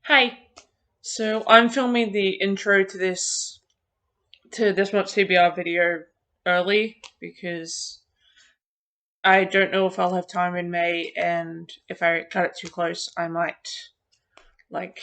Hi. So I'm filming the intro to this month's TBR video early because I don't know if I'll have time in May, and if I cut it too close, I might like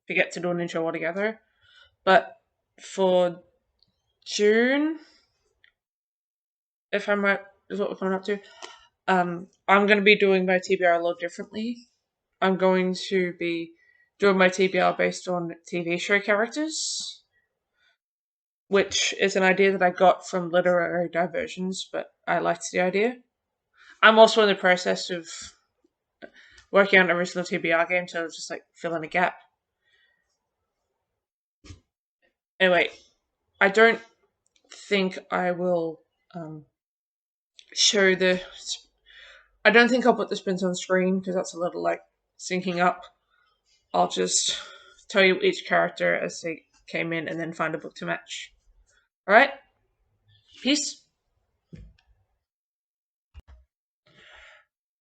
forget to do an intro altogether. But for June, if I'm right, is what we're coming up to. I'm going to be doing my TBR a little differently. I'm going to be doing my TBR based on TV show characters, which is an idea that I got from literary diversions, but I liked the idea. I'm also in the process of working on an original TBR game, so I was just like fill in a gap. Anyway, I don't think I will show the. I don't think I'll put the spins on screen because that's a little like syncing up. I'll just tell you each character as they came in and then find a book to match. Alright? Peace.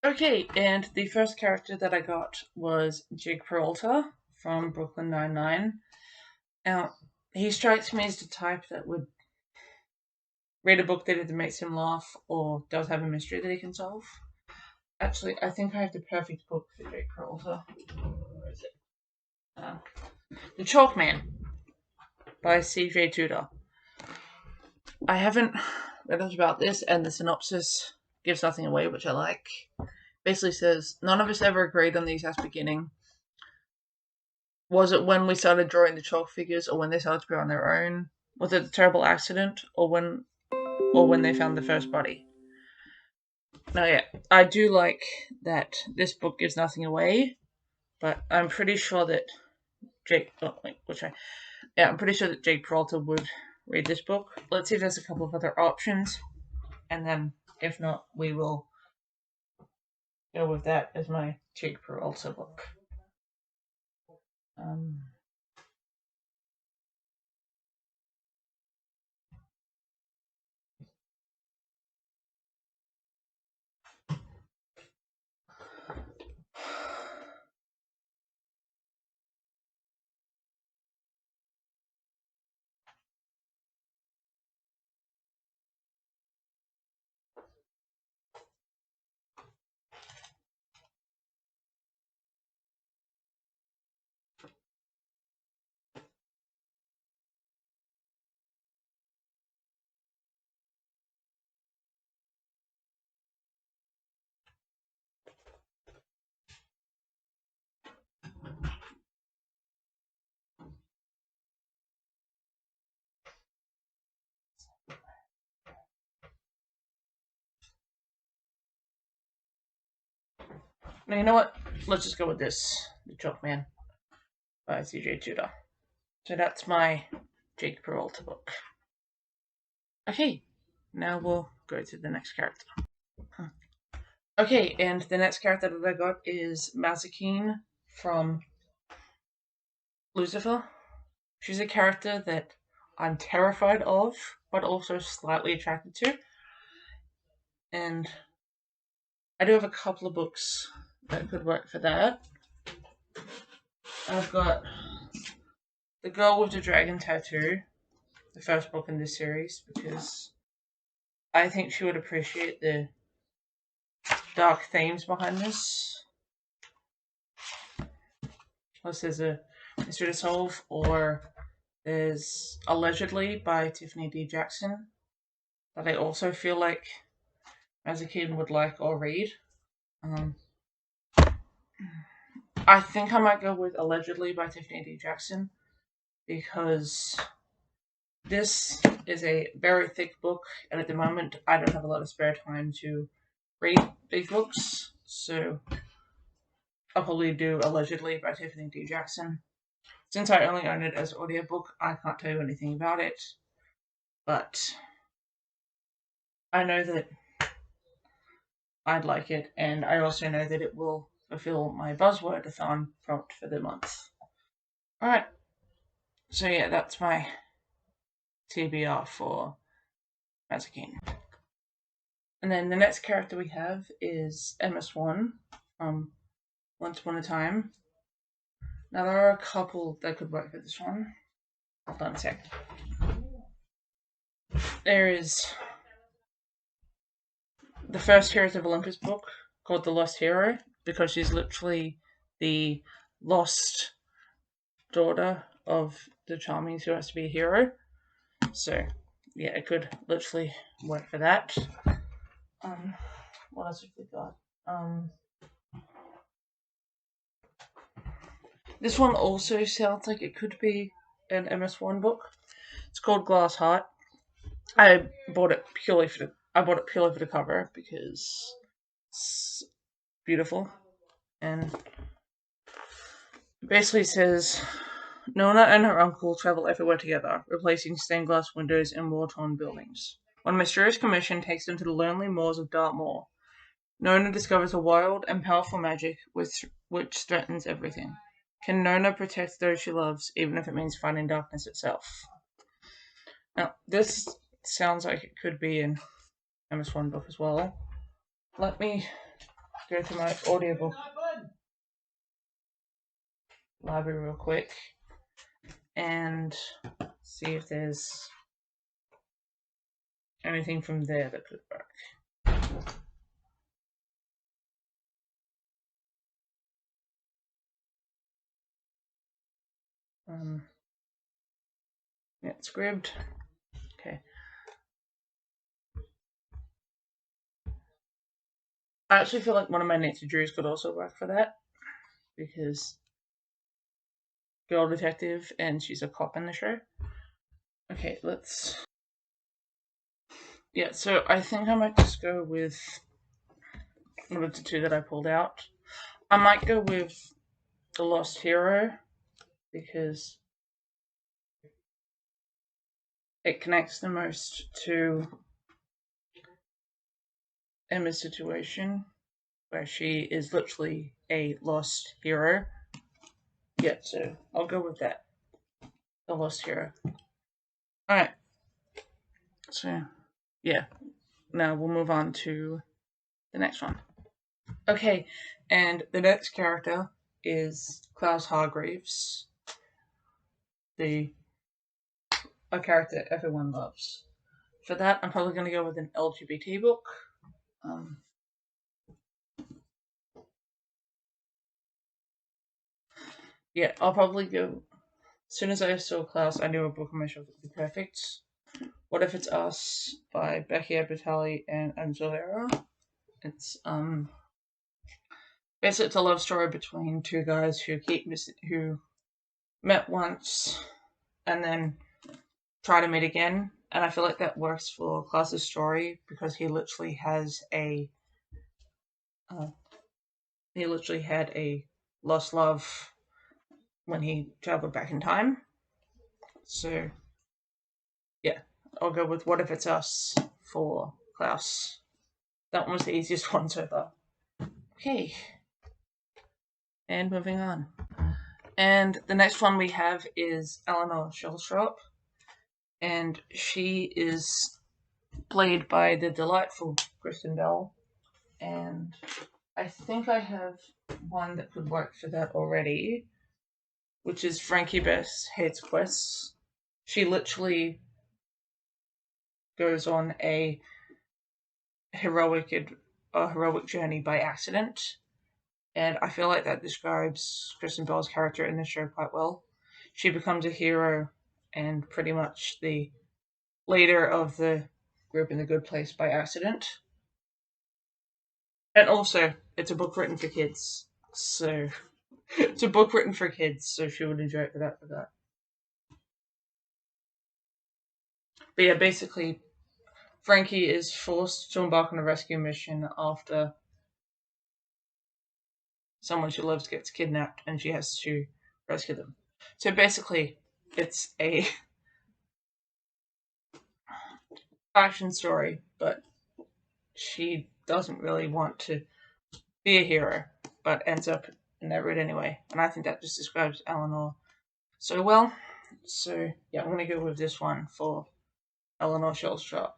Okay, and the first character that I got was Jake Peralta from Brooklyn Nine-Nine. Now, he strikes me as the type that would read a book that either makes him laugh or does have a mystery that he can solve. Actually, I think I have the perfect book for Jake Peralta. Where is it? The Chalk Man by C.J. Tudor. I haven't read much about this, and the synopsis gives nothing away, which I like. Basically says, none of us ever agreed on the exact beginning. Was it when we started drawing the chalk figures, or when they started to grow on their own? Was it a terrible accident, or when they found the first body? Now, yeah, I do like that this book gives nothing away, but I'm pretty sure that Jake. Oh, wait, which way? Yeah, I'm pretty sure that Jake Peralta would read this book. Let's see if there's a couple of other options, and then if not, we will go with that as my Jake Peralta book. Um, Now, you know what? Let's just go with this. The Chalk Man by C.J. Tudor. So that's my Jake Peralta book. Okay, now we'll go to the next character. Okay, and the next character that I got is Mazikeen from Lucifer. She's a character that I'm terrified of, but also slightly attracted to. And I do have a couple of books that could work for that. I've got The Girl with the Dragon Tattoo, the first book in this series, because I think she would appreciate the dark themes behind this. Plus, there's a mystery to solve, or there's Allegedly by Tiffany D. Jackson that I also feel like as a kid would like or read. Um, I think I might go with Allegedly by Tiffany D. Jackson because this is a very thick book, and at the moment I don't have a lot of spare time to read big books, so I'll probably do Allegedly by Tiffany D. Jackson. Since I only own it as audiobook, I can't tell you anything about it, but I know that I'd like it, and I also know that it will fulfill my buzzword-a-thon prompt for the month. Alright, so yeah, that's my TBR for Mazikeen. And then the next character we have is Emma Swan from Once Upon a Time. Now there are a couple that could work for this one. Hold on a sec. There is the first Heroes of Olympus book called The Lost Hero, because she's literally the lost daughter of the Charmings who has to be a hero. So, yeah, it could literally work for that. What else have we got? This one also sounds like it could be an MS1 book. It's called Glass Heart. I bought it purely for the cover because it's beautiful, and it basically says Nona and her uncle travel everywhere together, replacing stained glass windows in war-torn buildings. When a mysterious commission takes them to the lonely moors of Dartmoor, Nona discovers a wild and powerful magic which threatens everything. Can Nona protect those she loves, even if it means fighting darkness itself? Now, this sounds like it could be an MS1 book as well. Let me go to my audiobook library real quick and see if there's anything from there that could work. Yeah, it's gribbed. Okay. I actually feel like one of my Nancy Drews could also work for that, because girl detective and she's a cop in the show. Okay, let's. Yeah, so I think I might just go with one of the two that I pulled out. I might go with The Lost Hero, because it connects the most to Emma's situation, where she is literally a lost hero. Yeah, so I'll go with that. The Lost Hero. Alright, so yeah, now we'll move on to the next one. Okay, and the next character is Klaus Hargreaves, a character everyone loves. For that, I'm probably going to go with an LGBT book. Yeah, I'll probably go. As soon as I saw Klaus, I knew a book on my shelf would be perfect. What If It's Us by Becky Abitali and Angela. It's basically it's a love story between two guys who met once and then try to meet again. And I feel like that works for Klaus's story, because he literally had a lost love when he traveled back in time. So yeah, I'll go with What If It's Us for Klaus. That one was the easiest one so far. Okay, and moving on. And the next one we have is Eleanor Shellstrop, and she is played by the delightful Kristen Bell. And I think I have one that could work for that already, which is Frankie Bess Hates Quests. She literally goes on a heroic journey by accident, and I feel like that describes Kristen Bell's character in the show quite well. She becomes a hero and pretty much the leader of the group in The Good Place by accident. And also, it's a book written for kids, so it's a book written for kids, so she would enjoy it for that. But yeah, basically, Frankie is forced to embark on a rescue mission after someone she loves gets kidnapped, and she has to rescue them. So basically, it's a action story, but she doesn't really want to be a hero, but ends up in that route anyway. And I think that just describes Eleanor so well. So yeah, I'm gonna go with this one for Eleanor Shellstrop.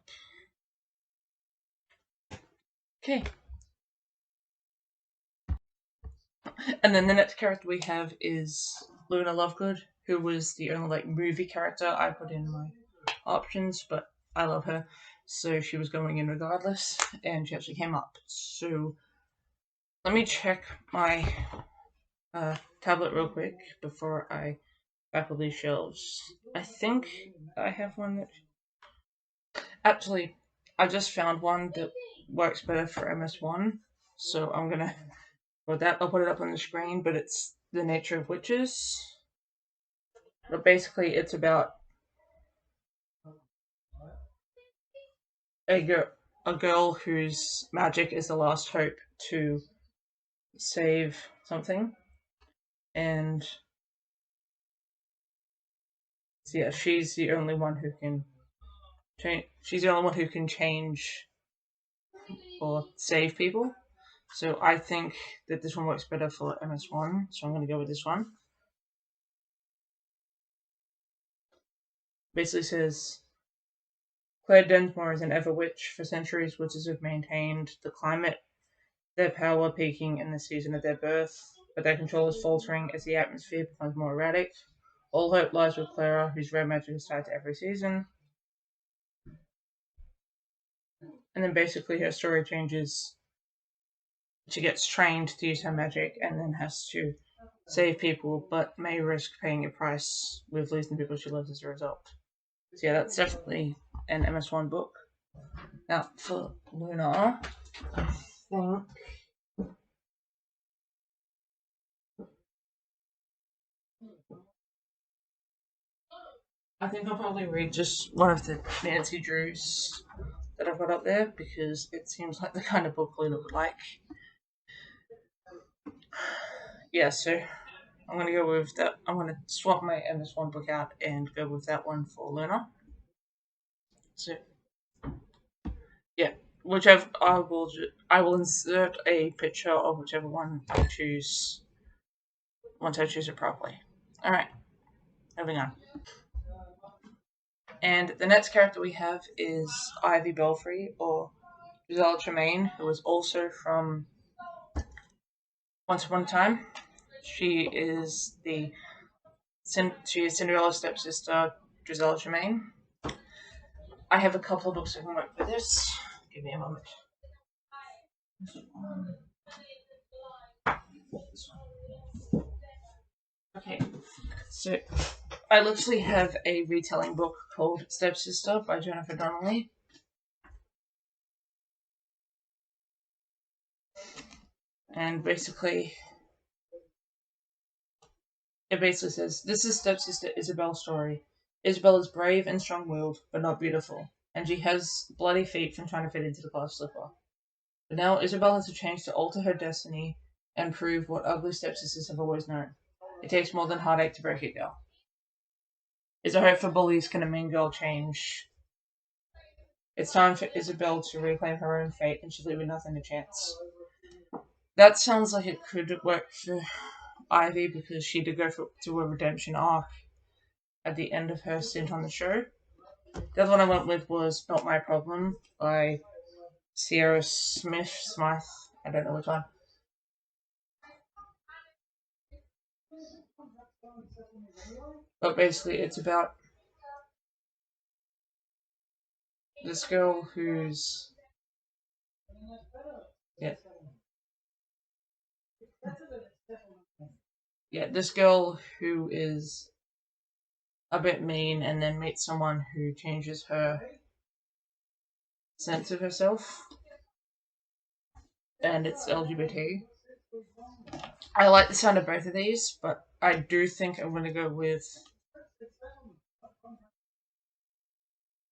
Okay. And then the next character we have is Luna Lovegood, who was the only like movie character I put in my options, but I love her, so she was going in regardless, and she actually came up. So let me check my tablet real quick before I back up these shelves. I think I have one that actually I just found one that works better for MS1, so I'm gonna for that I'll put it up on the screen. But it's The Nature of Witches. But basically, it's about a girl, a girl whose magic is the last hope to save something, and so yeah, she's the only one who can change. She's the only one who can change or save people. So I think that this one works better for MS1. So I'm going to go with this one. Basically says Claire Densmore is an ever witch. For centuries, witches have maintained the climate, their power peaking in the season of their birth, but their control is faltering as the atmosphere becomes more erratic. All hope lies with Clara, whose red magic is tied to every season. And then basically her story changes. She gets trained to use her magic and then has to save people, but may risk paying a price with losing people she loves as a result. So yeah, that's definitely an MS1 book. Now for Luna, think I think I'll probably read just one of the Nancy Drews that I've got up there because it seems like the kind of book Luna would like. Yeah, so I'm gonna go with that. I'm gonna swap my MS1 book out and go with that one for Luna. So yeah, whichever I will insert a picture of whichever one I choose once I choose it properly. All right, moving on. And the next character we have is Ivy Belfry, or Giselle Tremaine, who is also from Once Upon a Time. She is Cinderella's stepsister, Giselle Tremaine. I have a couple of books that can work for this. Give me a moment. Okay, so I literally have a retelling book called Stepsister by Jennifer Donnelly. And basically, it basically says, this is Stepsister Isabel's story. Isabel is brave and strong-willed, but not beautiful, and she has bloody feet from trying to fit into the glass slipper. But now Isabel has a chance to alter her destiny and prove what ugly stepsisters have always known. It takes more than heartache to break a girl. Is a hope for bullies can a mean girl change? It's time for Isabel to reclaim her own fate, and she's leaving nothing to chance. That sounds like it could work for Ivy because she did go to a redemption arc at the end of her stint on the show. The other one I went with was Not My Problem by Sierra Smith. I don't know which one. But basically, it's about this girl who's yeah this girl who is a bit mean and then meets someone who changes her sense of herself, and it's LGBT. I like the sound of both of these, but I do think I'm going to go with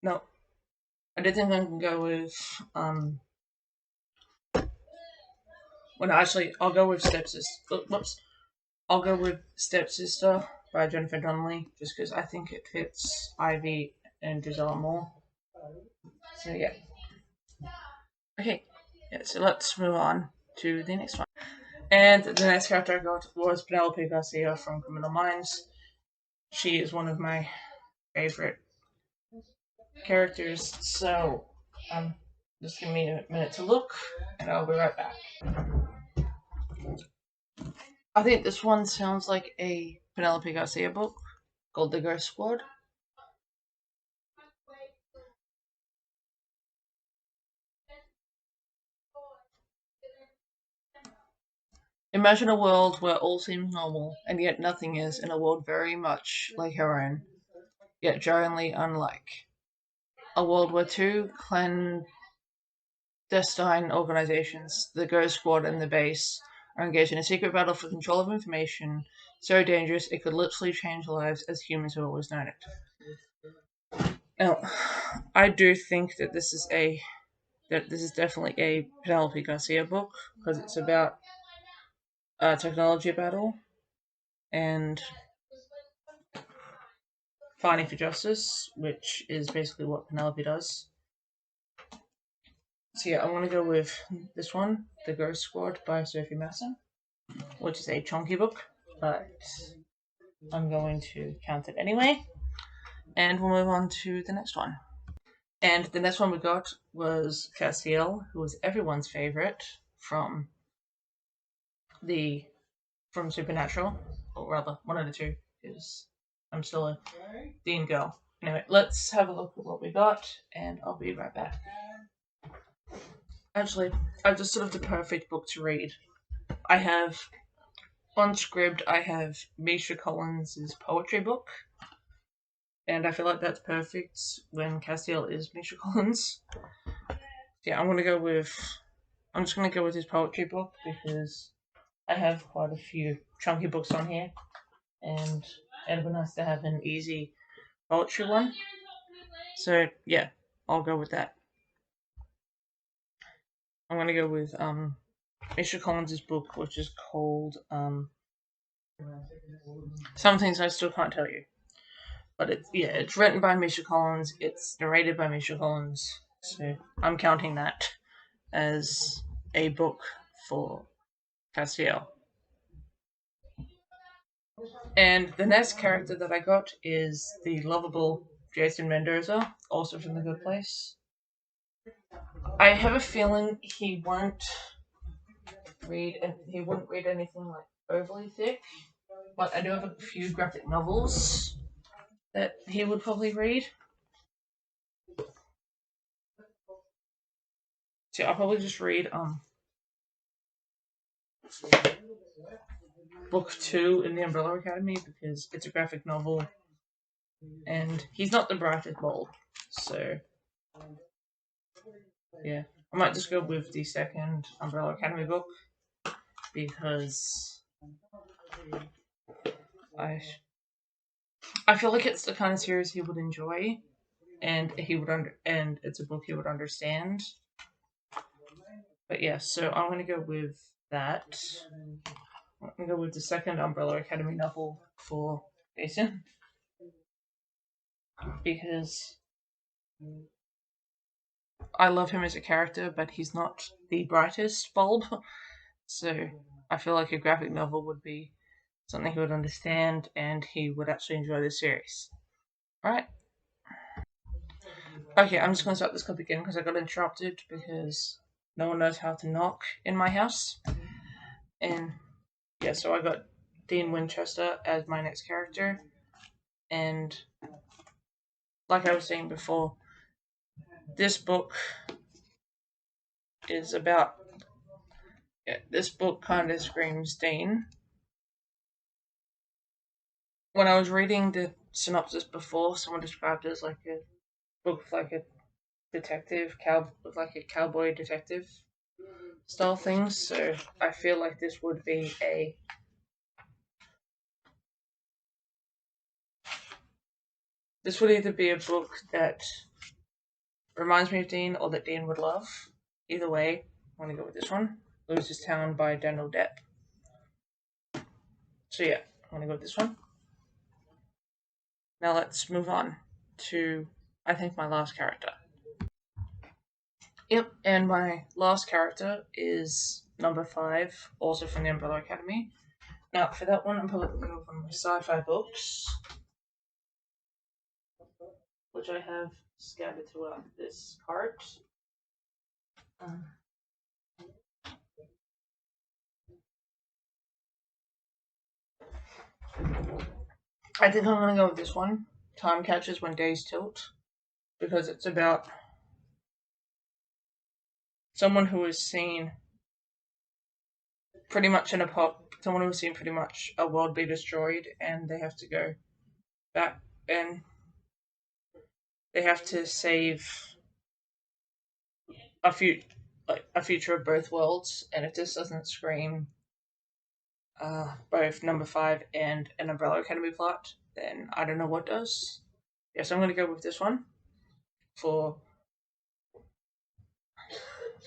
no. I do think I can go with well, actually, I'll go with Stepsister. Whoops. I'll go with Stepsister by Jennifer Donnelly, just because I think it fits Ivy and Giselle more. So yeah. Okay. Yeah, so let's move on to the next one. And the next character I got was Penelope Garcia from Criminal Minds. She is one of my favorite characters, so just give me a minute to look, and I'll be right back. I think this one sounds like a Penelope Garcia book called The Ghost Squad. Imagine a world where all seems normal, and yet nothing is, in a world very much like her own, yet jarringly unlike. A world where two clandestine organizations, the Ghost Squad and the Base, are engaged in a secret battle for control of information so dangerous it could literally change lives as humans have always known it. Now, I do think that this is definitely a Penelope Garcia book because it's about a technology battle and fighting for justice, which is basically what Penelope does. So yeah, I want to go with this one, The Ghost Squad by Sophie Masson, which is a chunky book, but I'm going to count it anyway. And we'll move on to the next one. And the next one we got was Castiel, who was everyone's favorite the from Supernatural, or rather, one of the two, because I'm still a Dean girl. Anyway, let's have a look at what we got, and I'll be right back. Actually, I've just sort of the perfect book to read. I have on Scribd, I have Misha Collins' poetry book, and I feel like that's perfect when Castiel is Misha Collins. Yeah, I'm just gonna go with his poetry book because I have quite a few chunky books on here, and it'd be nice to have an easy poetry one. So yeah, I'll go with that. I'm gonna go with Misha Collins' book, which is called Some Things I Still Can't Tell You. But it's written by Misha Collins. It's narrated by Misha Collins. So I'm counting that as a book for Castiel. And the next character that I got is the lovable Jason Mendoza, also from The Good Place. I have a feeling he wouldn't read anything like overly thick, but I do have a few graphic novels that he would probably read. So I'll probably just read book 2 in the Umbrella Academy because it's a graphic novel and he's not the brightest bulb. So yeah, I might just go with the second Umbrella Academy book because I I feel like it's the kind of series he would enjoy, and it's a book he would understand. But yeah, so I'm gonna go with that. I'm gonna go with the second Umbrella Academy novel for Jason because I love him as a character, but he's not the brightest bulb. So I feel like a graphic novel would be something he would understand and he would actually enjoy the series. Alright. Okay, I'm just gonna start this clip again because I got interrupted because no one knows how to knock in my house. And yeah, so I got Dean Winchester as my next character. And like I was saying before, this book is about. Yeah, this book kind of screams Dean. When I was reading the synopsis before, someone described it as like a book with like a with like a cowboy detective style thing. So I feel like this would either be a book that reminds me of Dean or that Dean would love. Either way, I'm gonna go with this one. Loses Town by Daniel Depp. So yeah, I'm gonna go with this one. Now let's move on to I think my last character. Yep, and my last character is number 5, also from the Umbrella Academy. Now, for that one, I'm probably going to go from my sci-fi books, which I have scattered throughout this cart. Um, I think I'm gonna go with this one. Time Catches When Days Tilt, because it's about someone who has seen pretty much someone who's seen pretty much a world be destroyed, and they have to go back and they have to save a few like a future of both worlds. And if this doesn't scream both number 5 and an Umbrella Academy plot, then I don't know what does. Yes, I'm gonna go with this one for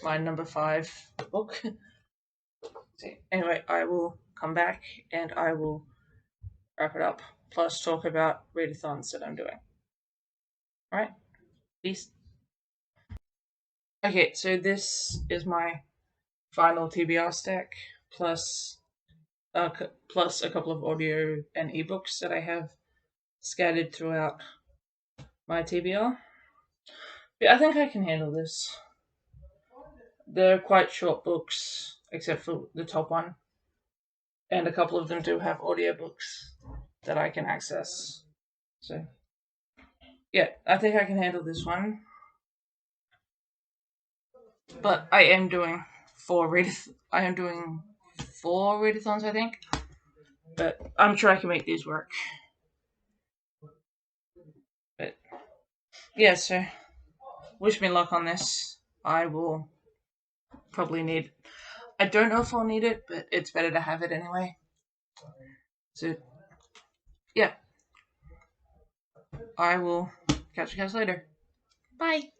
my number 5 book. Anyway, I will come back and I will wrap it up, plus talk about readathons that I'm doing. Alright, peace. Okay, so this is my final TBR stack, plus plus a couple of audio and ebooks that I have scattered throughout my TBR. Yeah, I think I can handle this. They're quite short books, except for the top one, and a couple of them do have audiobooks that I can access. So, yeah, I think I can handle this one. But I am doing I am doing 4 readathons, I think. But I'm sure I can make these work. But yeah, so wish me luck on this. I will probably need. I don't know if I'll need it, but it's better to have it anyway. So yeah, I will catch you guys later. Bye.